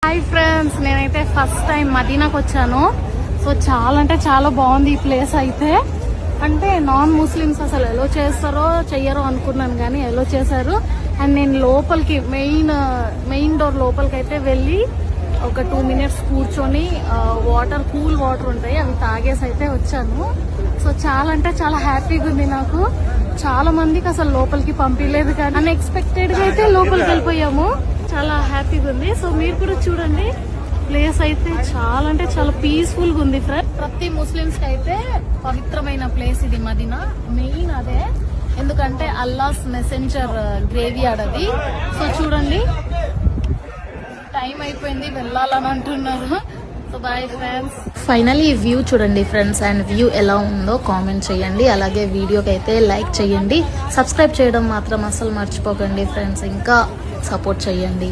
Hi friends, నేనైతే first time మదీనాకు వచ్చాను. So చాలా అంటే చాలా బాగుంది ఈ ప్లేస్ అయితే. అంటే నాన్ ముస్లిమ్స్ అసలు ఎలా చేస్తారో చెయ్యరో అనుకున్నాను, కానీ ఎలా చేశారు. అండ్ నేను లోపలికి మెయిన్ డోర్ లోపలికి అయితే వెళ్ళి ఒక 2 minutes కూర్చొని కూల్ వాటర్ ఉంటాయి, అవి తాగేసి అయితే వచ్చాను. సో చాలా అంటే చాలా హ్యాపీగా ఉంది నాకు. చాలా మందికి అసలు లోపలికి పంపించలేదు, కానీ అన్ఎక్స్పెక్టెడ్ గా అయితే లోపలికి వెళ్ళిపోయాము. చాలా హ్యాపీగా ఉంది. సో మీరు కూడా చూడండి, ప్లేస్ అయితే చాలా అంటే చాలా పీస్ఫుల్ గా ఉంది ఫ్రెండ్. ప్రతి ముస్లిమ్స్ కి అయితే పవిత్రమైన ప్లేస్ ఇది మదీనా. మెయిన్ అదే, ఎందుకంటే అల్లాహ్ మెసెంజర్ గ్రేవ్యార్డ్ అది. సో చూడండి, టైం అయిపోయింది, వెళ్ళాలని అంటున్నారు. So bye friends. ఫైనల్లీ ఈ వ్యూ చూడండి ఫ్రెండ్స్, అండ్ వ్యూ ఎలా ఉందో కామెంట్ చేయండి. అలాగే వీడియోకి అయితే లైక్ చేయండి, సబ్స్క్రైబ్ చేయడం మాత్రం అసలు మర్చిపోకండి ఫ్రెండ్స్. ఇంకా సపోర్ట్ చేయండి.